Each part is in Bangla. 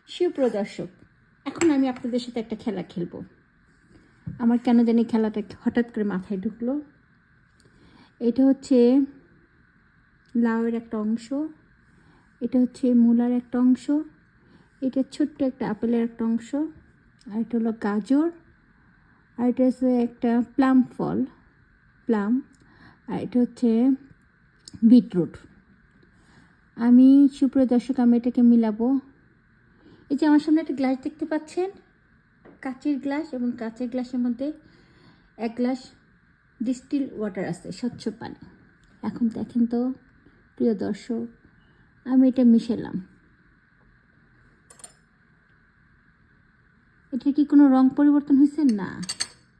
সুপ্রিয় দর্শক, এখন আমি আপনাদের সাথে একটা খেলা খেলবো। আমার কেন জানি খেলাটা হঠাৎ করে মাথায় ঢুকলো। এটা হচ্ছে লাউয়ের একটা অংশ, এটা হচ্ছে মূলার একটা অংশ, এটা ছোট্ট একটা আপেলের একটা অংশ, আর এটা হলো গাজর, আর এটা হচ্ছে একটা প্লাম ফল, প্লাম, আর এটা হচ্ছে বিটরুট। আমি সুপ্রিয় দর্শক, আমি এটাকে মিলাবো। এই যে আমার সামনে একটা গ্লাস দেখতে পাচ্ছেন, কাচের গ্লাস, এবং কাচের গ্লাসের মধ্যে এক গ্লাস ডিস্টিল ওয়াটার আছে, স্বচ্ছ পানি। এখন দেখেন তো প্রিয় দর্শক, আমি এটা মিশালাম। এটা কি কোনো রং পরিবর্তন হয়েছে? না।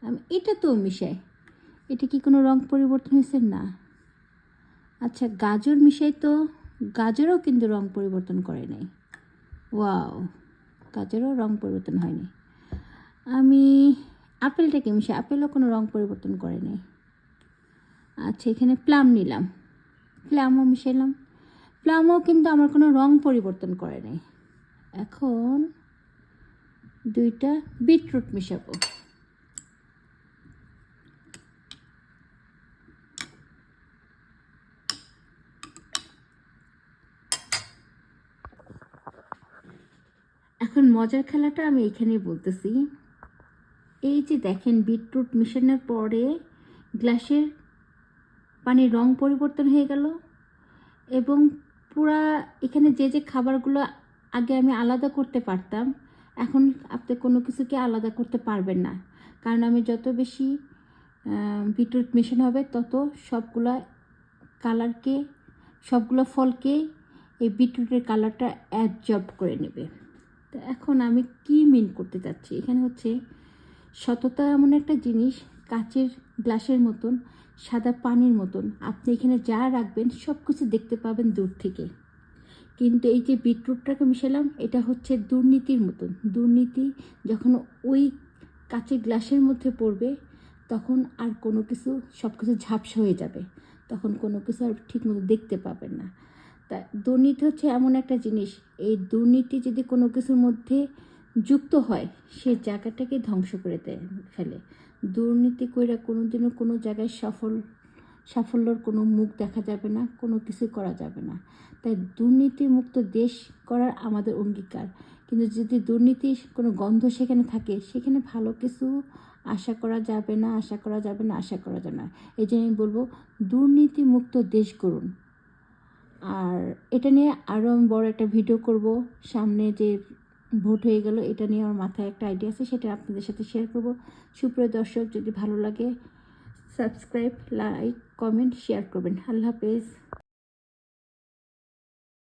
আমি এটা তো মিশাই, এটা কি কোনো রং পরিবর্তন হয়েছে? না। আচ্ছা, গাজর মিশাই তো, গাজরও কিন্তু রং পরিবর্তন করে নাই। ওয়াও, গাজরও রং পরিবর্তন হয়নি। আমি আপেলটাকে মিশাই, আপেলও কোনো রং পরিবর্তন করে নাই। আচ্ছা, এখানে প্লাম নিলাম, প্লামও মিশাইলাম, প্লামও কিন্তু আমার কোনো রং পরিবর্তন করে নাই। এখন দুইটা বিটরুট মিশাবো। এখন মজার খেলাটা আমি এখানেই বলতেছি। এই যে দেখেন, বিটরুট মিশানোর পরে গ্লাসের পানির রং পরিবর্তন হয়ে গেল, এবং পুরা এখানে যে যে খাবারগুলো আগে আমি আলাদা করতে পারতাম, এখন আপনি কোনো কিছুকে আলাদা করতে পারবেন না। কারণ আমি যত বেশি বিটরুট মেশানো হবে, তত সবগুলা কালারকে, সবগুলো ফলকে এই বিটরুটের কালারটা অ্যাবজর্ব করে নেবে। তো এখন আমি কি মিন করতে চাচ্ছি, এখানে হচ্ছে সততা এমন একটা জিনিস, কাচের গ্লাসের মতন, সাদা পানির মতন, আপনি এখানে যা রাখবেন সব কিছু দেখতে পাবেন দূর থেকে। কিন্তু এই যে বিটরুটটাকে মিশালাম, এটা হচ্ছে দুর্নীতির মতন। দুর্নীতি যখন ওই কাচের গ্লাসের মধ্যে পড়বে, তখন আর কোনো কিছু, সব কিছু ঝাপসা হয়ে যাবে, তখন কোনো কিছু আর ঠিকমতো দেখতে পাবেন না। তা দুর্নীতি হচ্ছে এমন একটা জিনিস, এই দুর্নীতি যদি কোনো কিছুর মধ্যে যুক্ত হয়, সে জায়গাটাকে ধ্বংস করে ফেলে। দুর্নীতি কইরা কোনোদিনও কোনো জায়গায় সাফল্যর কোনো মুখ দেখা যাবে না, কোনো কিছু করা যাবে না। তাই দুর্নীতিমুক্ত দেশ করার আমাদের অঙ্গীকার। কিন্তু যদি দুর্নীতির কোনো গন্ধ সেখানে থাকে, সেখানে ভালো কিছু আশা করা যাবে না, আশা করা যাবে না, আশা করা যাবে না। এই জন্য আমি বলবো, দুর্নীতিমুক্ত দেশ করুন। আর এটা নিয়ে আরও আমি বড় একটা ভিডিও করব। সামনে যে ভোট হয়ে গেল, এটা নিয়ে আমার মাথায় একটা আইডিয়া আছে, সেটা আপনাদের সাথে শেয়ার করব। সুপ্রিয় দর্শক, যদি ভালো লাগে সাবস্ক্রাইব, লাইক, কমেন্ট, শেয়ার করবেন। আল্লাহ হাফেজ।